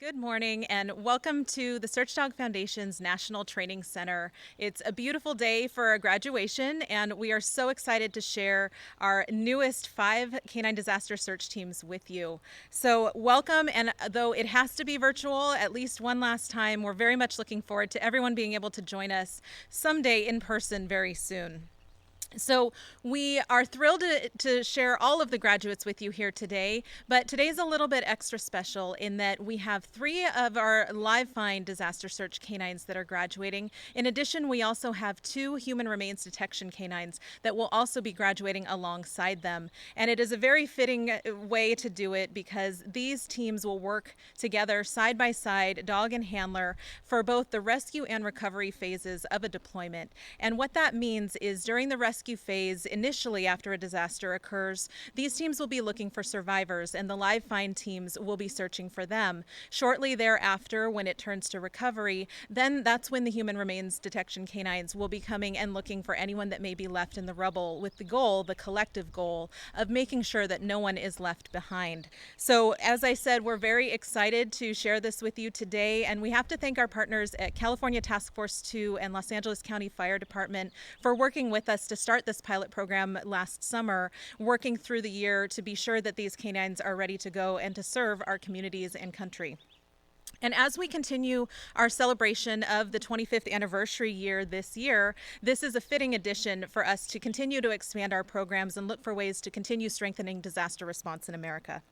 Good morning and welcome to the Search Dog Foundation's National Training Center. It's a beautiful day for a graduation and we are so excited to share our newest 5 canine disaster search teams with you. So welcome, and though it has to be virtual at least one last time, we're very much looking forward to everyone being able to join us someday in person very soon. So we are thrilled to share all of the graduates with you here today, but today's a little bit extra special in that we have 3 of our live find disaster search canines that are graduating. In addition, we also have 2 human remains detection canines that will also be graduating alongside them. And it is a very fitting way to do it because these teams will work together side by side, dog and handler, for both the rescue and recovery phases of a deployment. And what that means is during the rescue phase, initially after a disaster occurs, these teams will be looking for survivors and the live find teams will be searching for them. Shortly thereafter, when it turns to recovery, then that's when the human remains detection canines will be coming and looking for anyone that may be left in the rubble, with the goal, the collective goal, of making sure that no one is left behind. So as I said, we're very excited to share this with you today, and we have to thank our partners at California Task Force 2 and Los Angeles County Fire Department for working with us to start this pilot program last summer, working through the year to be sure that these canines are ready to go and to serve our communities and country. And as we continue our celebration of the 25th anniversary year this year, this is a fitting addition for us to continue to expand our programs and look for ways to continue strengthening disaster response in America.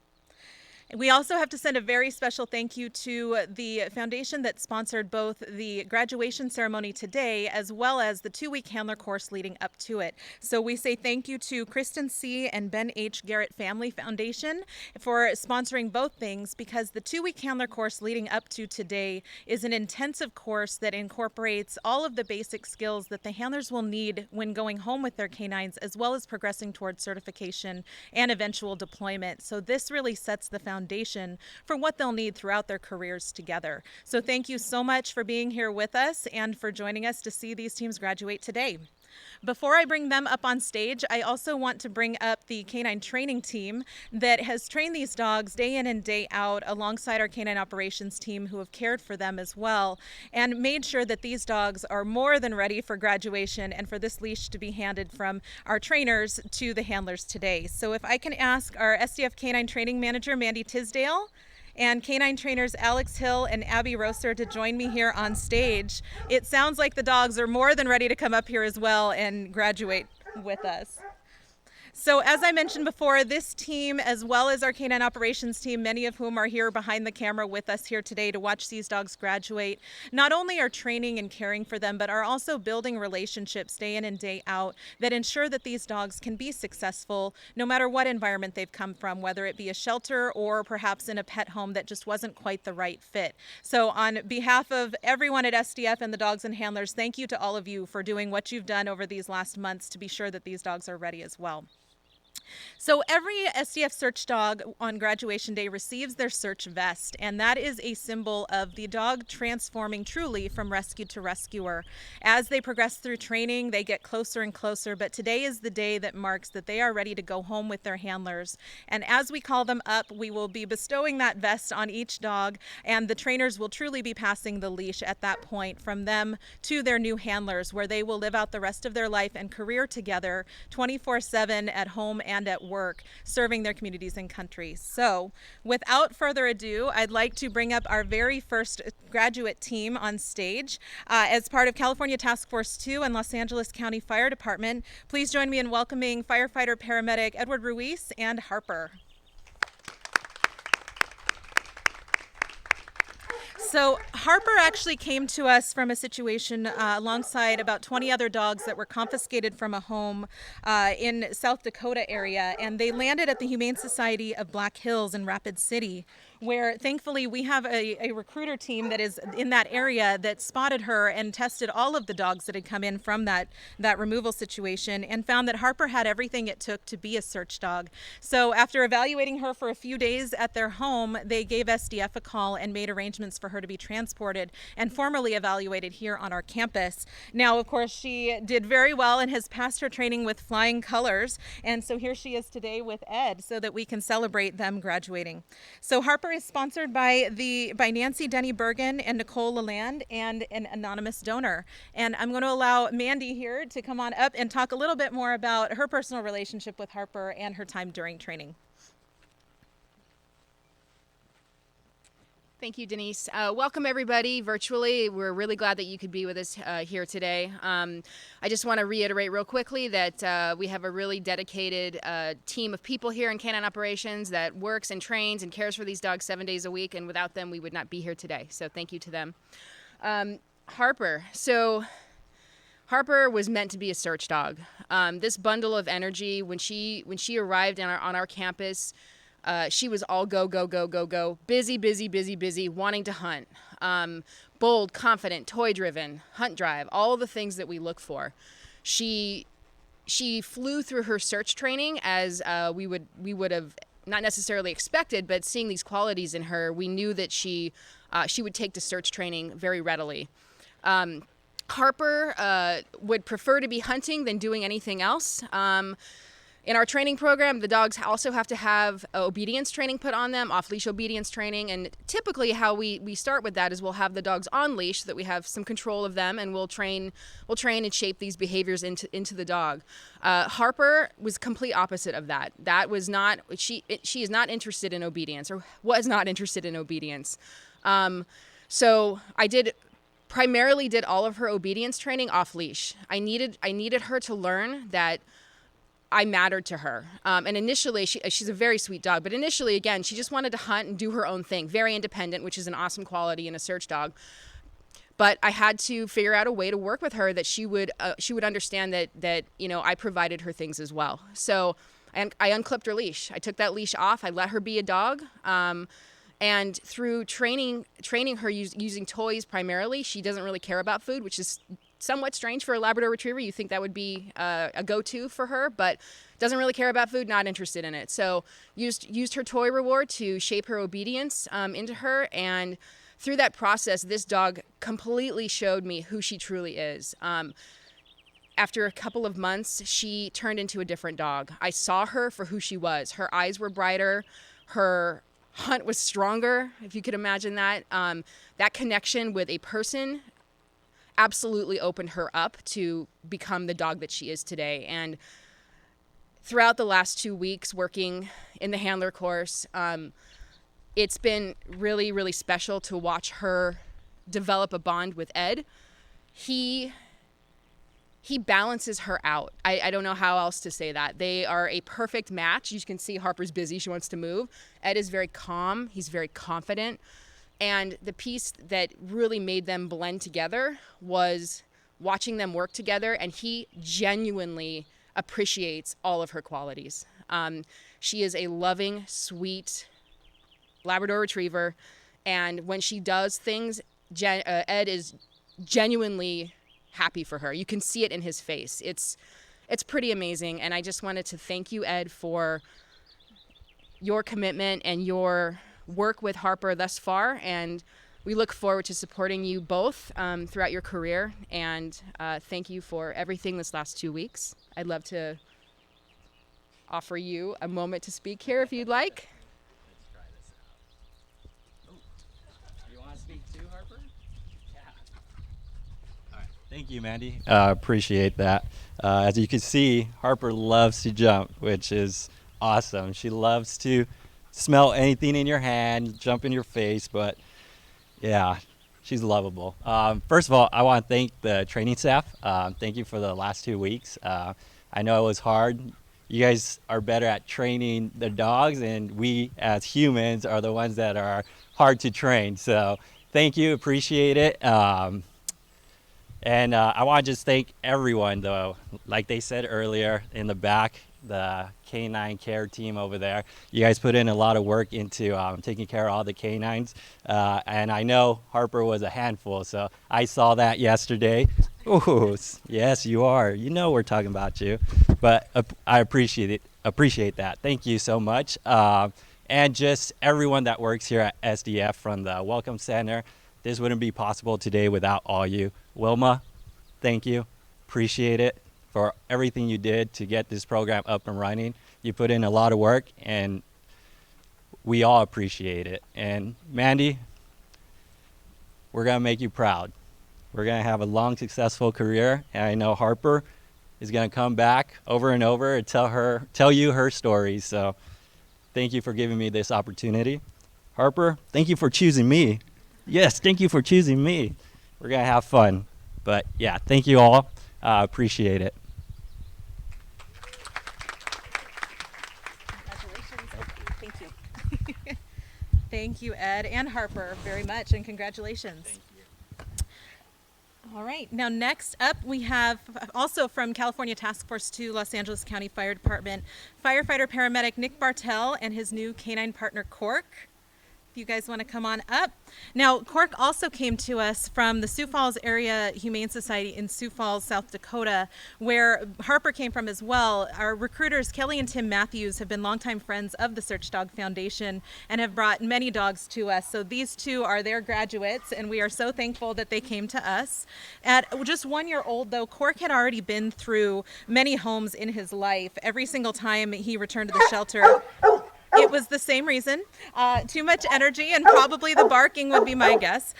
We also have to send a very special thank you to the foundation that sponsored both the graduation ceremony today as well as the 2-week handler course leading up to it. So we say thank you to Kristen C. and Ben H. Garrett Family Foundation for sponsoring both things, because the 2-week handler course leading up to today is an intensive course that incorporates all of the basic skills that the handlers will need when going home with their canines, as well as progressing towards certification and eventual deployment. So this really sets the foundation for what they'll need throughout their careers together. So thank you so much for being here with us and for joining us to see these teams graduate today. Before I bring them up on stage, I also want to bring up the canine training team that has trained these dogs day in and day out alongside our canine operations team, who have cared for them as well and made sure that these dogs are more than ready for graduation and for this leash to be handed from our trainers to the handlers today. So if I can ask our SDF Canine Training Manager, Mandy Tisdale, and canine trainers Alex Hill and Abby Rosser to join me here on stage. It sounds like the dogs are more than ready to come up here as well and graduate with us. So as I mentioned before, this team, as well as our canine operations team, many of whom are here behind the camera with us here today to watch these dogs graduate, not only are training and caring for them, but are also building relationships day in and day out that ensure that these dogs can be successful no matter what environment they've come from, whether it be a shelter or perhaps in a pet home that just wasn't quite the right fit. So on behalf of everyone at SDF and the dogs and handlers, thank you to all of you for doing what you've done over these last months to be sure that these dogs are ready as well. So every SDF search dog on graduation day receives their search vest, and that is a symbol of the dog transforming truly from rescue to rescuer. As they progress through training, they get closer and closer, but today is the day that marks that they are ready to go home with their handlers. And as we call them up, we will be bestowing that vest on each dog, and the trainers will truly be passing the leash at that point from them to their new handlers, where they will live out the rest of their life and career together 24/7 at home and at work, serving their communities and countries. So without further ado, I'd like to bring up our very first graduate team on stage. As part of California Task Force 2 and Los Angeles County Fire Department, please join me in welcoming firefighter paramedic Edward Ruiz and Harper. So Harper actually came to us from a situation alongside about 20 other dogs that were confiscated from a home in South Dakota area, and they landed at the Humane Society of Black Hills in Rapid City, where thankfully we have a recruiter team that is in that area that spotted her and tested all of the dogs that had come in from that removal situation and found that Harper had everything it took to be a search dog. So after evaluating her for a few days at their home, they gave SDF a call and made arrangements for her to be transported and formally evaluated here on our campus. Now, of course, she did very well and has passed her training with flying colors, and so here she is today with Ed so that we can celebrate them graduating. So Harper Harper is sponsored by Nancy Denny Bergen and Nicole Lalande and an anonymous donor. And I'm going to allow Mandy here to come on up and talk a little bit more about her personal relationship with Harper and her time during training. Thank you, Denise. Welcome, everybody, virtually. We're really glad that you could be with us here today. I just want to reiterate real quickly that we have a really dedicated team of people here in Canine Operations that works and trains and cares for these dogs 7 days a week, and without them, we would not be here today. So thank you to them. Harper. So Harper was meant to be a search dog. This bundle of energy, when she arrived on our campus, she was all go, go, go, go, go, busy, busy, busy, busy, wanting to hunt. Bold, confident, toy-driven, hunt drive, all the things that we look for. She flew through her search training as we would have not necessarily expected, but seeing these qualities in her, we knew that she would take to search training very readily. Harper would prefer to be hunting than doing anything else. In our training program, the dogs also have to have obedience training put on them, off-leash obedience training, and typically how we start with that is we'll have the dogs on leash so that we have some control of them, and we'll train and shape these behaviors into the dog. Harper was complete opposite of that. That was not, she is not interested in obedience, or was not interested in obedience. So I primarily did all of her obedience training off leash. I needed her to learn that I mattered to her. And initially, she's a very sweet dog, but initially, again, she just wanted to hunt and do her own thing. Very independent, which is an awesome quality in a search dog. But I had to figure out a way to work with her that she would understand that I provided her things as well. So I unclipped her leash. I took that leash off. I let her be a dog. And through training her using toys primarily, she doesn't really care about food, which is somewhat strange for a Labrador Retriever. You think that would be a go-to for her, but doesn't really care about food, not interested in it. So used her toy reward to shape her obedience into her, and through that process, this dog completely showed me who she truly is. After a couple of months, she turned into a different dog. I saw her for who she was. Her eyes were brighter. Her hunt was stronger, if you could imagine that. That connection with a person absolutely opened her up to become the dog that she is today. And throughout the last 2 weeks working in the handler course, it's been really, really special to watch her develop a bond with Ed. He balances her out. I don't know how else to say that. They are a perfect match. You can see Harper's busy. She wants to move. Ed is very calm. He's very confident. And the piece that really made them blend together was watching them work together, and he genuinely appreciates all of her qualities. She is a loving, sweet Labrador Retriever, and when she does things, Ed is genuinely happy for her. You can see it in his face. It's pretty amazing, and I just wanted to thank you, Ed, for your commitment and your work with Harper thus far, and we look forward to supporting you both throughout your career, and thank you for everything this last 2 weeks. I'd love to offer you a moment to speak here if you'd like. Let's try this out. Oh, you want to speak too, Harper? Yeah. All right. Thank you, Mandy. Appreciate that. As you can see, Harper loves to jump, which is awesome. She loves to smell anything in your hand, jump in your face, but yeah, she's lovable. First of all, I want to thank the training staff. Thank you for the last 2 weeks. I know it was hard. You guys are better at training the dogs, and we as humans are the ones that are hard to train. So thank you, appreciate it. And I want to just thank everyone, though. Like they said earlier in the back, the canine care team over there, you guys put in a lot of work into taking care of all the canines. And I know Harper was a handful, so I saw that yesterday. Ooh, yes, you are. You know we're talking about you. But I appreciate that. Thank you so much. And just everyone that works here at SDF from the Welcome Center. This wouldn't be possible today without all you. Wilma, thank you. Appreciate it for everything you did to get this program up and running. You put in a lot of work, and we all appreciate it. And Mandy, we're going to make you proud. We're going to have a long, successful career, and I know Harper is going to come back over and over and tell you her stories. So thank you for giving me this opportunity. Harper, thank you for choosing me. Yes, thank you for choosing me. We're going to have fun. But yeah, thank you all. Appreciate it. Congratulations. Thank you. Thank you, Ed and Harper, very much, and congratulations. Thank you. All right, now next up we have also from California Task Force 2, Los Angeles County Fire Department, firefighter paramedic Nick Bartell and his new canine partner Cork. If you guys want to come on up. Now, Cork also came to us from the Sioux Falls Area Humane Society in Sioux Falls, South Dakota, where Harper came from as well. Our recruiters, Kelly and Tim Matthews, have been longtime friends of the Search Dog Foundation and have brought many dogs to us. So these two are their graduates, and we are so thankful that they came to us. At just 1 year old, though, Cork had already been through many homes in his life. Every single time he returned to the shelter, it was the same reason, too much energy, and probably the barking would be my guess.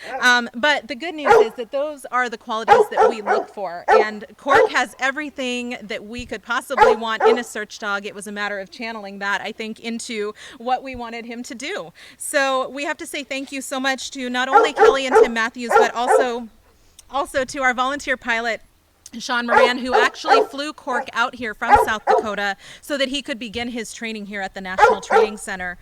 But the good news is that those are the qualities that we look for. And Cork has everything that we could possibly want in a search dog. It was a matter of channeling that, I think, into what we wanted him to do. So we have to say thank you so much to not only Kelly and Tim Matthews, but also to our volunteer pilot, Sean Moran, who actually flew Cork out here from South Dakota so that he could begin his training here at the National Training Center.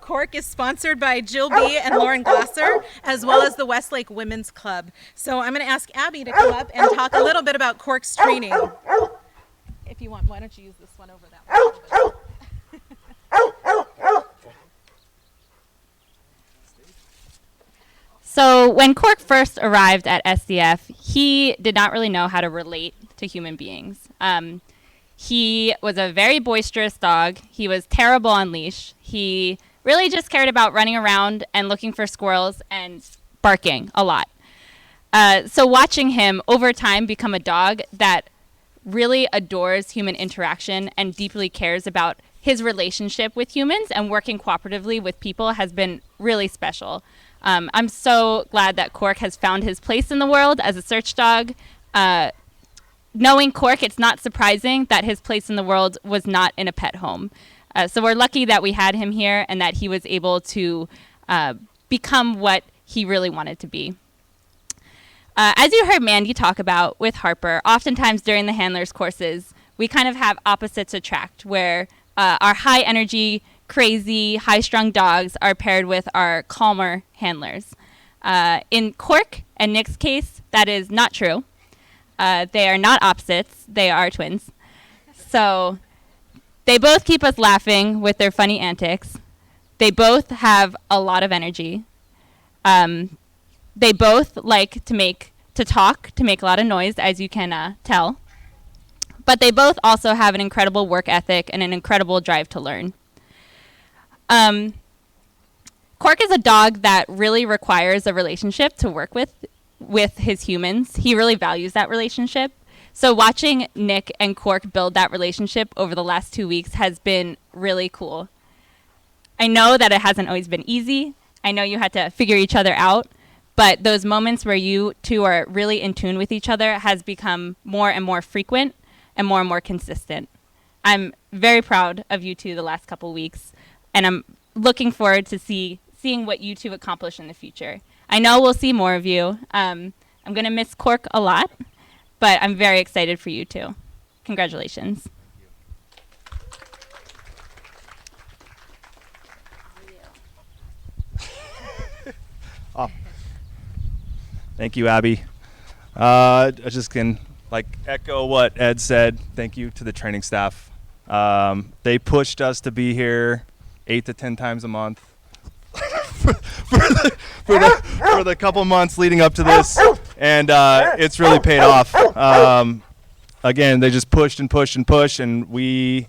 Cork is sponsored by Jill B. and Lauren Glasser, as well as the Westlake Women's Club. So I'm going to ask Abby to come up and talk a little bit about Cork's training. If you want, why don't you use this one over that one? So when Cork first arrived at SDF, he did not really know how to relate to human beings. He was a very boisterous dog. He was terrible on leash. He really just cared about running around and looking for squirrels and barking a lot. So watching him over time become a dog that really adores human interaction and deeply cares about his relationship with humans and working cooperatively with people has been really special. I'm so glad that Cork has found his place in the world as a search dog. Knowing Cork, it's not surprising that his place in the world was not in a pet home. So we're lucky that we had him here and that he was able to become what he really wanted to be. As you heard Mandy talk about with Harper, oftentimes during the handlers courses, we kind of have opposites attract, where our high energy, crazy, high-strung dogs are paired with our calmer handlers. In Cork and Nick's case, that is not true. They are not opposites. They are twins. So they both keep us laughing with their funny antics. They both have a lot of energy. They both like to talk, to make a lot of noise, as you can tell. But they both also have an incredible work ethic and an incredible drive to learn. Cork is a dog that really requires a relationship to work with his humans. He really values that relationship. So watching Nick and Cork build that relationship over the last 2 weeks has been really cool. I know that it hasn't always been easy. I know you had to figure each other out, but those moments where you two are really in tune with each other has become more and more frequent and more consistent. I'm very proud of you two the last couple weeks, and I'm looking forward to seeing what you two accomplish in the future. I know we'll see more of you. I'm going to miss Cork a lot, but I'm very excited for you two. Congratulations. Oh. Thank you, Abby. I just can echo what Ed said. Thank you to the training staff. They pushed us to be here 8 to 10 times a month for the couple months leading up to this, and it's really paid off. Again, they just pushed and pushed and pushed, and we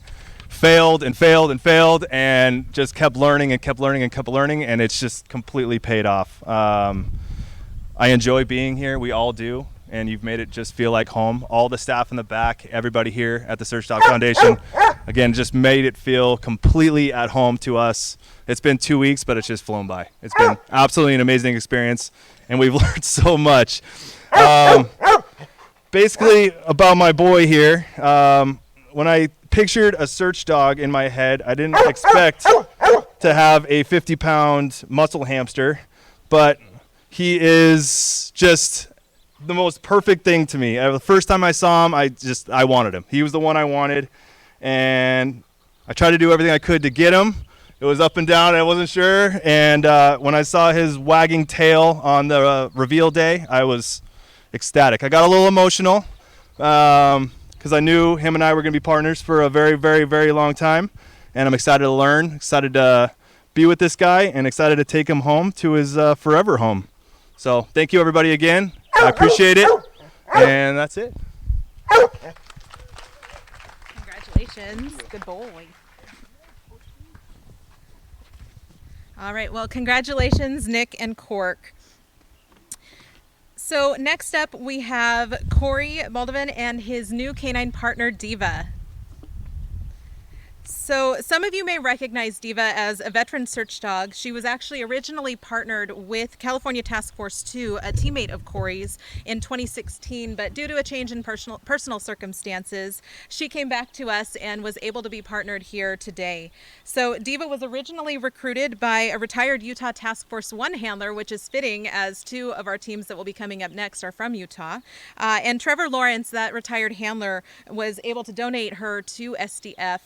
failed and failed and failed and just kept learning and kept learning and kept learning, and it's just completely paid off. I enjoy being here. We all do. and you've made it just feel like home. All the staff in the back, everybody here at the Search Dog Foundation, again, just made it feel completely at home to us. It's been 2 weeks, but it's just flown by. It's been absolutely an amazing experience, and we've learned so much. Basically, about my boy here, when I pictured a search dog in my head, I didn't expect to have a 50-pound muscle hamster, but he is just the most perfect thing to me. The first time I saw him, I wanted him. He was the one I wanted, and I tried to do everything I could to get him. It was up and down, I wasn't sure, and when I saw his wagging tail on the reveal day, I was ecstatic. I got a little emotional because I knew him and I were going to be partners for a very, very, very long time, and I'm excited to learn, excited to be with this guy, and excited to take him home to his forever home. So thank you, everybody, again. I appreciate it, and that's it. Congratulations. Good boy. All right, well, congratulations, Nick and Cork. So next up, we have Corey Baldwin and his new canine partner, Diva. So some of you may recognize Diva as a veteran search dog. She was actually originally partnered with California Task Force 2, a teammate of Corey's, in 2016, but due to a change in personal circumstances, she came back to us and was able to be partnered here today. So Diva was originally recruited by a retired Utah Task Force 1 handler, which is fitting as 2 of our teams that will be coming up next are from Utah. And Trevor Lawrence, that retired handler, was able to donate her to SDF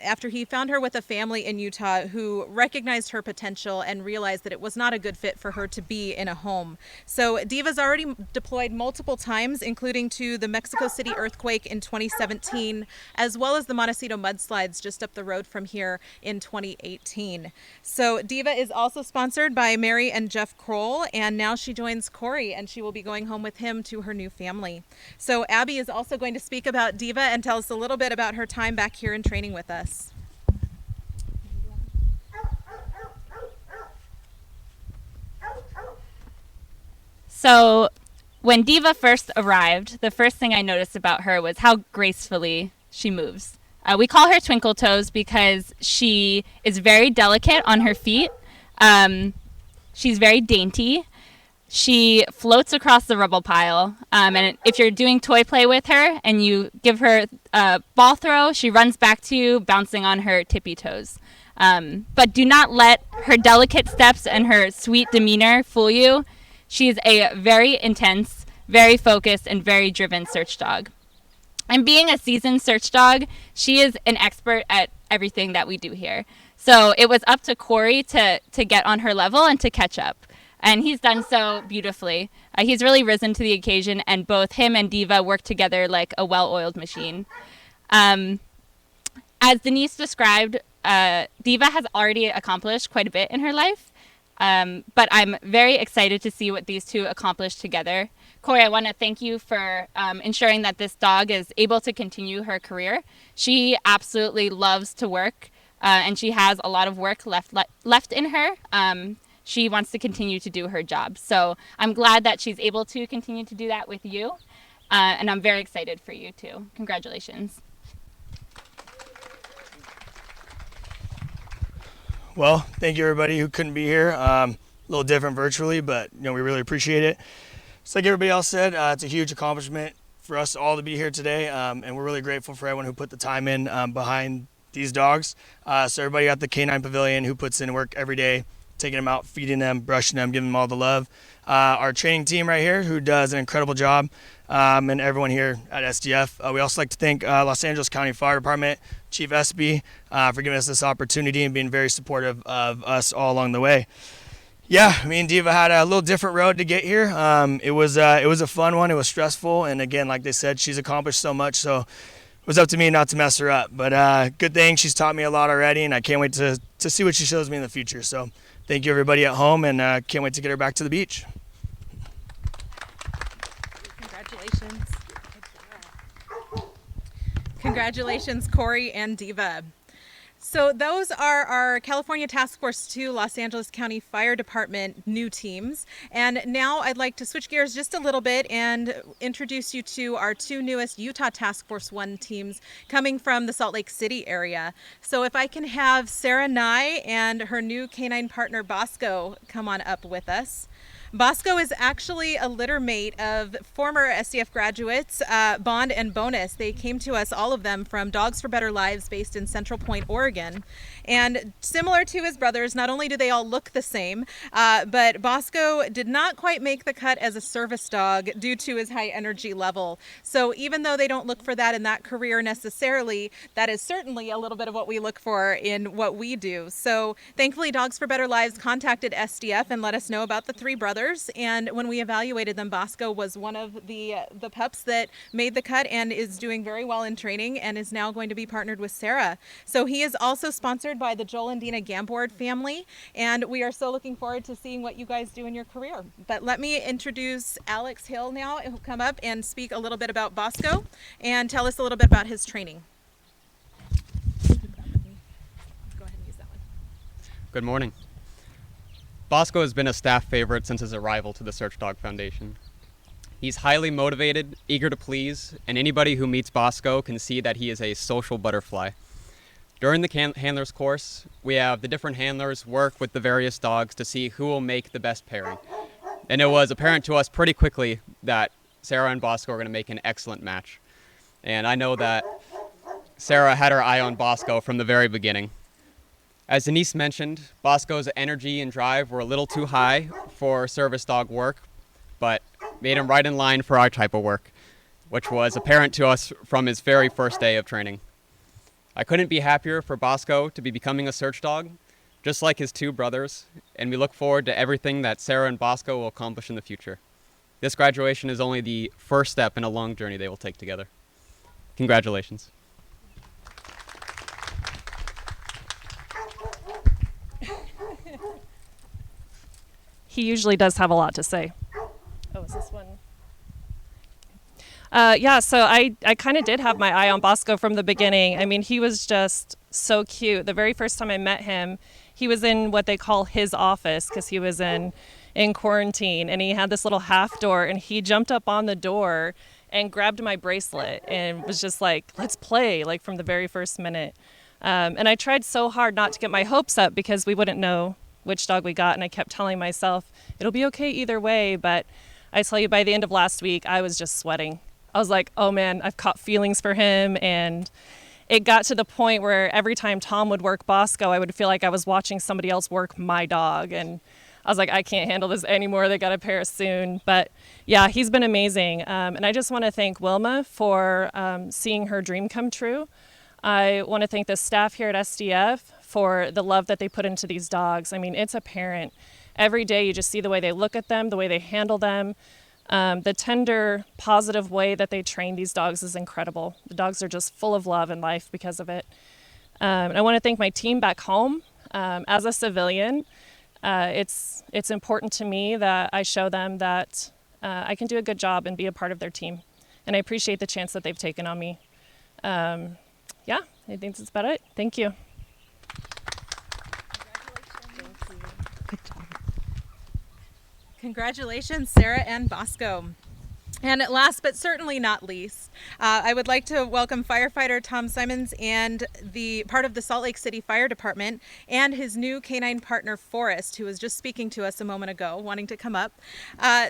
after he found her with a family in Utah who recognized her potential and realized that it was not a good fit for her to be in a home. So Diva's already deployed multiple times, including to the Mexico City earthquake in 2017, as well as the Montecito mudslides just up the road from here in 2018. So Diva is also sponsored by Mary and Jeff Kroll, and now she joins Corey, and she will be going home with him to her new family. So Abby is also going to speak about Diva and tell us a little bit about her time back here in training with us. So when Diva first arrived, the first thing I noticed about her was how gracefully she moves. We call her Twinkle Toes because she is very delicate on her feet. She's very dainty. She floats across the rubble pile. And if you're doing toy play with her and you give her a ball throw, she runs back to you, bouncing on her tippy toes. But do not let her delicate steps and her sweet demeanor fool you. She's a very intense, very focused, and very driven search dog. And being a seasoned search dog, she is an expert at everything that we do here. So it was up to Corey to get on her level and to catch up. And he's done so beautifully. He's really risen to the occasion, and both him and Diva work together like a well-oiled machine. As Denise described, Diva has already accomplished quite a bit in her life. But I'm very excited to see what these two accomplish together. Corey, I want to thank you for ensuring that this dog is able to continue her career. She absolutely loves to work, and she has a lot of work left in her. She wants to continue to do her job. So I'm glad that she's able to continue to do that with you, and I'm very excited for you too. Congratulations. Well, thank you everybody who couldn't be here. A little different virtually, but we really appreciate it. Just like everybody else said, it's a huge accomplishment for us all to be here today, and we're really grateful for everyone who put the time in behind these dogs. So everybody at the Canine Pavilion who puts in work every day, taking them out, feeding them, brushing them, giving them all the love. Our training team right here who does an incredible job, and everyone here at SDF. We also like to thank Los Angeles County Fire Department, Chief Espy, for giving us this opportunity and being very supportive of us all along the way. Yeah, me and Diva had a little different road to get here. It was a fun one. It was stressful, and again, like they said, she's accomplished so much, so it was up to me not to mess her up. But good thing, she's taught me a lot already, and I can't wait to see what she shows me in the future. So thank you everybody at home, and can't wait to get her back to the beach. Congratulations. Congratulations, Corey and Diva. So those are our California Task Force 2 Los Angeles County Fire Department new teams. And now I'd like to switch gears just a little bit and introduce you to our two newest Utah Task Force 1 teams coming from the Salt Lake City area. So if I can have Sarah Nye and her new canine partner Bosco come on up with us. Bosco is actually a litter mate of former SDF graduates, Bond and Bonus. They came to us, all of them, from Dogs for Better Lives based in Central Point, Oregon. And similar to his brothers, not only do they all look the same, but Bosco did not quite make the cut as a service dog due to his high energy level. So even though they don't look for that in that career necessarily, that is certainly a little bit of what we look for in what we do. So thankfully, Dogs for Better Lives contacted SDF and let us know about the three brothers. And when we evaluated them, Bosco was one of the pups that made the cut and is doing very well in training and is now going to be partnered with Sarah. So he is also sponsored by the Joel and Dina Gambord family, and we are so looking forward to seeing what you guys do in your career. But let me introduce Alex Hill now, who'll come up and speak a little bit about Bosco and tell us a little bit about his training. Go ahead and use that one. Good morning. Bosco has been a staff favorite since his arrival to the Search Dog Foundation. He's highly motivated, eager to please, and anybody who meets Bosco can see that he is a social butterfly. During the handlers course, we have the different handlers work with the various dogs to see who will make the best pairing. And it was apparent to us pretty quickly that Sarah and Bosco are going to make an excellent match. And I know that Sarah had her eye on Bosco from the very beginning. As Denise mentioned, Bosco's energy and drive were a little too high for service dog work, but made him right in line for our type of work, which was apparent to us from his very first day of training. I couldn't be happier for Bosco to be becoming a search dog, just like his two brothers, and we look forward to everything that Sarah and Bosco will accomplish in the future. This graduation is only the first step in a long journey they will take together. Congratulations. He usually does have a lot to say. Oh, is this one? Yeah, so I kind of did have my eye on Bosco from the beginning. I mean, he was just so cute. The very first time I met him, he was in what they call his office because he was in quarantine, and he had this little half door, and he jumped up on the door and grabbed my bracelet and was just like, let's play, like from the very first minute. And I tried so hard not to get my hopes up because we wouldn't know which dog we got, and I kept telling myself it'll be okay either way. But I tell you, by the end of last week, I was just sweating. I was like, oh man, I've caught feelings for him. And it got to the point where every time Tom would work Bosco, I would feel like I was watching somebody else work my dog. And I was like, I can't handle this anymore. They got to pair soon. But yeah, he's been amazing. And I just want to thank Wilma for seeing her dream come true. I want to thank the staff here at SDF for the love that they put into these dogs. I mean, it's apparent. Every day you just see the way they look at them, the way they handle them. The tender, positive way that they train these dogs is incredible. The dogs are just full of love and life because of it. And I want to thank my team back home. As a civilian, it's important to me that I show them that I can do a good job and be a part of their team. And I appreciate the chance that they've taken on me. Yeah, I think that's about it. Thank you. Good job. Congratulations, Sarah and Bosco. And last but certainly not least, I would like to welcome firefighter Tom Simons and the part of the Salt Lake City Fire Department and his new canine partner Forrest, who was just speaking to us a moment ago, wanting to come up.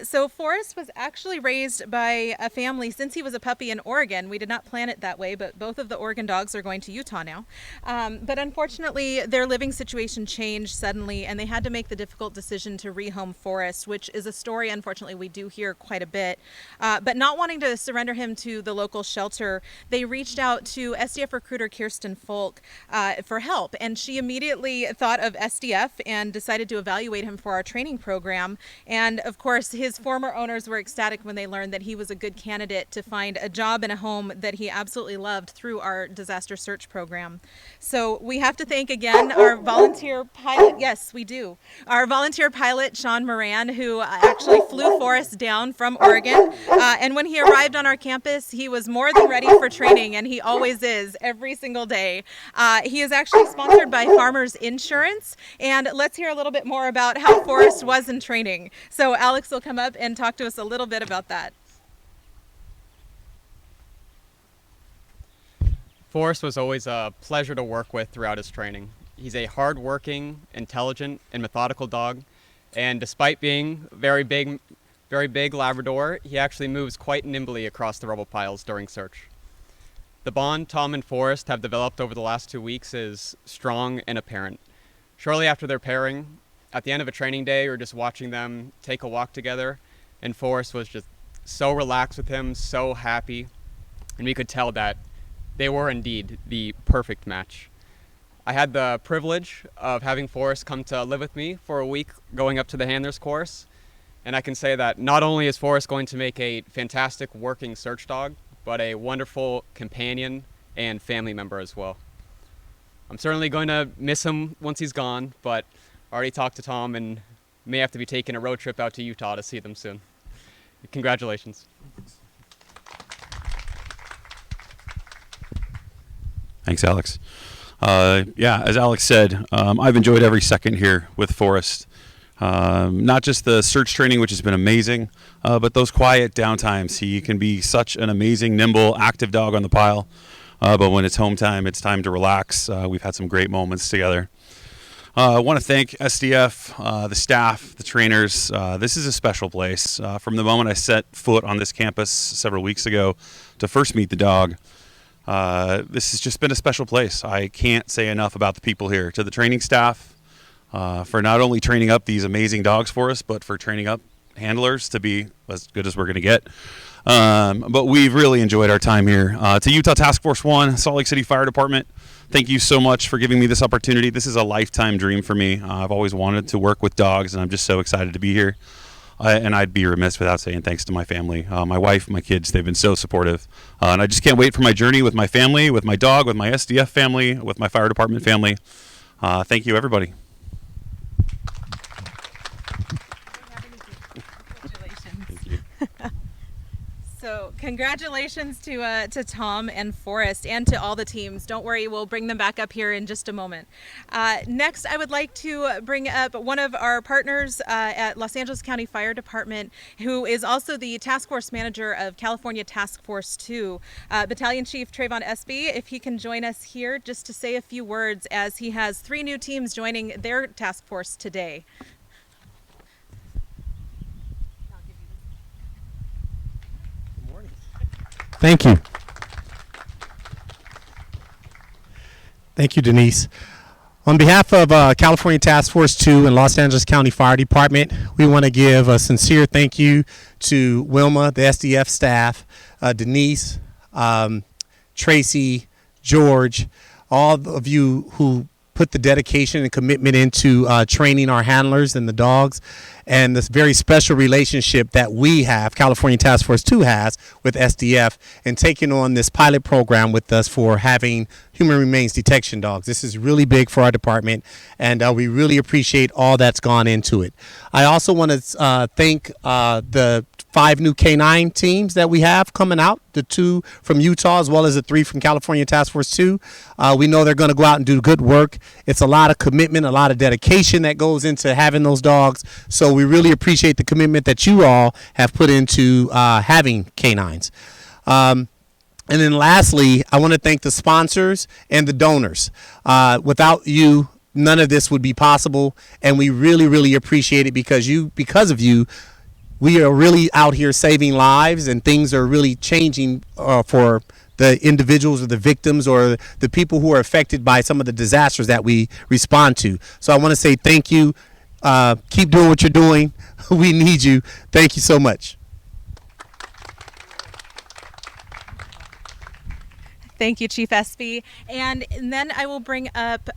So Forrest was actually raised by a family since he was a puppy in Oregon. We did not plan it that way, but both of the Oregon dogs are going to Utah now. But unfortunately, their living situation changed suddenly, and they had to make the difficult decision to rehome Forrest, which is a story, unfortunately, we do hear quite a bit. But not wanting to surrender him to the local shelter, they reached out to SDF recruiter Kirsten Folk for help. And she immediately thought of SDF and decided to evaluate him for our training program. And of course, his former owners were ecstatic when they learned that he was a good candidate to find a job in a home that he absolutely loved through our disaster search program. So we have to thank again our volunteer pilot. Yes, we do. Our volunteer pilot, Sean Moran, who actually flew Forrest down from Oregon. And when he arrived on our campus, he was more than ready for training, and he always is every single day. He is actually sponsored by Farmers Insurance, and let's hear a little bit more about how Forrest was in training. So Alex will come up and talk to us a little bit about that. Forrest was always a pleasure to work with throughout his training. He's a hard-working, intelligent, and methodical dog, and despite being very big Labrador, he actually moves quite nimbly across the rubble piles during search. The bond Tom and Forrest have developed over the last 2 weeks is strong and apparent. Shortly after their pairing, at the end of a training day, or just watching them take a walk together, and Forrest was just so relaxed with him, so happy, and we could tell that they were indeed the perfect match. I had the privilege of having Forrest come to live with me for a week going up to the handlers course, and I can say that not only is Forrest going to make a fantastic working search dog, but a wonderful companion and family member as well. I'm certainly going to miss him once he's gone, but I already talked to Tom and may have to be taking a road trip out to Utah to see them soon. Congratulations. Thanks, Alex. Yeah, as Alex said, I've enjoyed every second here with Forrest. Not just the search training, which has been amazing, but those quiet downtimes. He can be such an amazing, nimble, active dog on the pile. But when it's home time, it's time to relax. We've had some great moments together. I want to thank SDF, the staff, the trainers. This is a special place. From the moment I set foot on this campus several weeks ago to first meet the dog, this has just been a special place. I can't say enough about the people here. To the training staff, for not only training up these amazing dogs for us, but for training up handlers to be as good as we're going to get. But we've really enjoyed our time here. To Utah Task Force 1, Salt Lake City Fire Department, thank you so much for giving me this opportunity. This is a lifetime dream for me. I've always wanted to work with dogs, and I'm just so excited to be here. And I'd be remiss without saying thanks to my family, my wife, my kids. They've been so supportive. And I just can't wait for my journey with my family, with my dog, with my SDF family, with my fire department family. Thank you, everybody. So congratulations to Tom and Forrest and to all the teams. Don't worry, we'll bring them back up here in just a moment. Next, I would like to bring up one of our partners at Los Angeles County Fire Department, who is also the task force manager of California Task Force 2, Battalion Chief Trayvon Espy. If he can join us here just to say a few words, as he has 3 new teams joining their task force today. Thank you. Thank you, Denise. On behalf of California Task Force 2 and Los Angeles County Fire Department, we want to give a sincere thank you to Wilma, the SDF staff, Denise, Tracy, George, all of you who put the dedication and commitment into training our handlers and the dogs, and this very special relationship that we have, California Task Force 2 has, with SDF, and taking on this pilot program with us for having human remains detection dogs. This is really big for our department, and we really appreciate all that's gone into it. I also want to thank the 5 new K9 teams that we have coming out, the 2 from Utah as well as the 3 from California Task Force 2. We know they're going to go out and do good work. It's a lot of commitment, a lot of dedication that goes into having those dogs. So we really appreciate the commitment that you all have put into having K9s. And then lastly, I want to thank the sponsors and the donors. Without you, none of this would be possible, and we really, really appreciate it because of you, we are really out here saving lives, and things are really changing for the individuals or the victims or the people who are affected by some of the disasters that we respond to. So I want to say thank you. Keep doing what you're doing. We need you. Thank you so much. Thank you, Chief Espy. And then I will bring up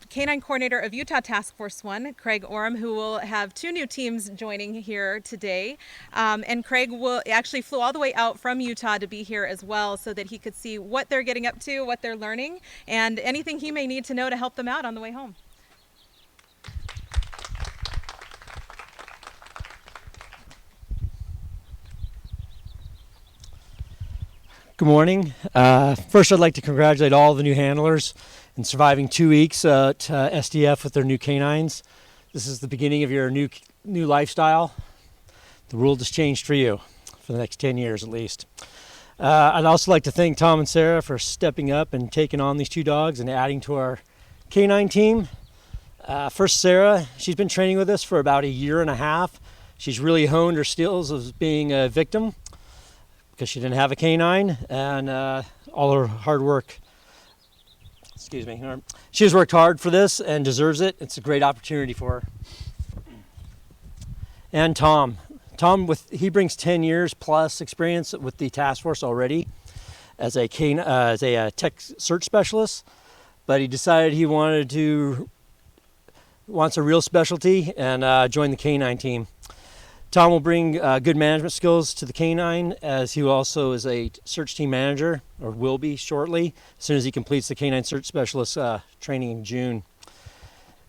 Canine Coordinator of Utah Task Force 1, Craig Orem, who will have 2 new teams joining here today. And Craig actually flew all the way out from Utah to be here as well so that he could see what they're getting up to, what they're learning, and anything he may need to know to help them out on the way home. Good morning. First, I'd like to congratulate all the new handlers in surviving 2 weeks to SDF with their new canines. This is the beginning of your new lifestyle. The world has changed for you for the next 10 years at least. I'd also like to thank Tom and Sarah for stepping up and taking on these 2 dogs and adding to our canine team. First, Sarah, she's been training with us for about 1.5 years. She's really honed her skills of being a victim because she didn't have a canine, and all her hard work. Excuse me. She has worked hard for this and deserves it. It's a great opportunity for her. And Tom. He brings 10 years plus experience with the task force already as a tech search specialist, but he decided he wants a real specialty and join the canine team. Tom will bring good management skills to the canine, as he also is a search team manager, or will be shortly, as soon as he completes the canine search specialist training in June.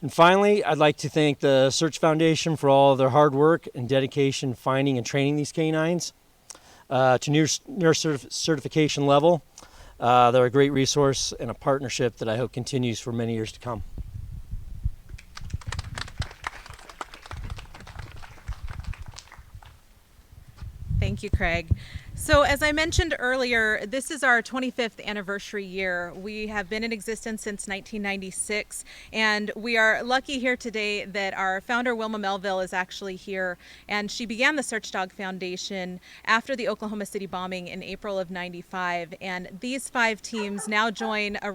And finally, I'd like to thank the Search Foundation for all of their hard work and dedication finding and training these canines to near certification level. They're a great resource and a partnership that I hope continues for many years to come. Thank you, Craig. So as I mentioned earlier, this is our 25th anniversary year. We have been in existence since 1996, and we are lucky here today that our founder, Wilma Melville, is actually here, and she began the Search Dog Foundation after the Oklahoma City bombing in April of '95, and these 5 teams now join a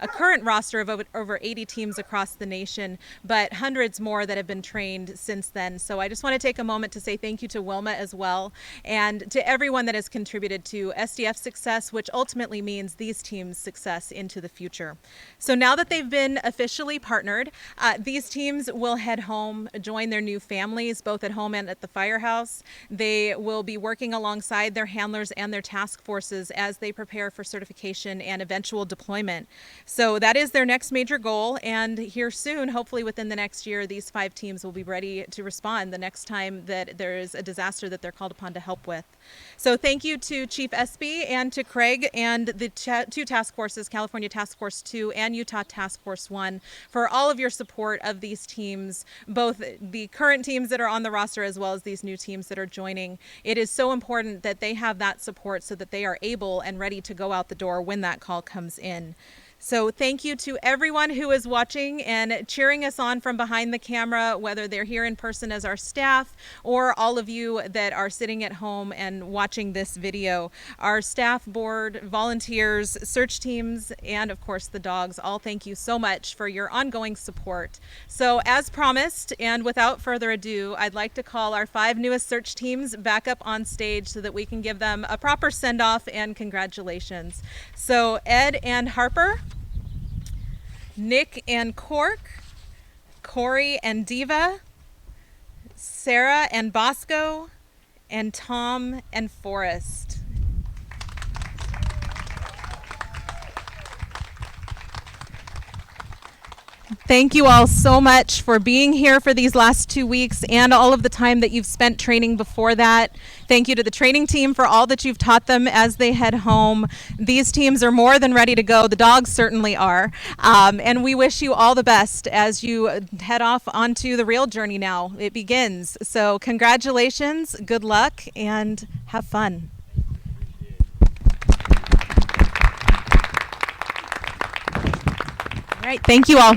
current roster of over 80 teams across the nation, but hundreds more that have been trained since then. So I just want to take a moment to say thank you to Wilma as well, and to everyone that has contributed to SDF's success, which ultimately means these teams' success into the future. So now that they've been officially partnered, these teams will head home, join their new families, both at home and at the firehouse. They will be working alongside their handlers and their task forces as they prepare for certification and eventual deployment. So that is their next major goal, and here soon, hopefully within the next year, these 5 teams will be ready to respond the next time that there is a disaster that they're called upon to help with. So thank you to Chief Espy and to Craig and the 2 task forces, California Task Force 2 and Utah Task Force 1, for all of your support of these teams, both the current teams that are on the roster as well as these new teams that are joining. It is so important that they have that support so that they are able and ready to go out the door when that call comes in. So thank you to everyone who is watching and cheering us on from behind the camera, whether they're here in person as our staff or all of you that are sitting at home and watching this video. Our staff, board, volunteers, search teams, and of course the dogs, all thank you so much for your ongoing support. So as promised, and without further ado, I'd like to call our 5 newest search teams back up on stage so that we can give them a proper send-off and congratulations. So Ed and Harper, Nick and Cork, Corey and Diva, Sarah and Bosco, and Tom and Forrest. Thank you all so much for being here for these last 2 weeks and all of the time that you've spent training before that. Thank you to the training team for all that you've taught them as they head home. These teams are more than ready to go. The dogs certainly are. And we wish you all the best as you head off onto the real journey now. It begins. So congratulations, good luck, and have fun. All right, thank you all.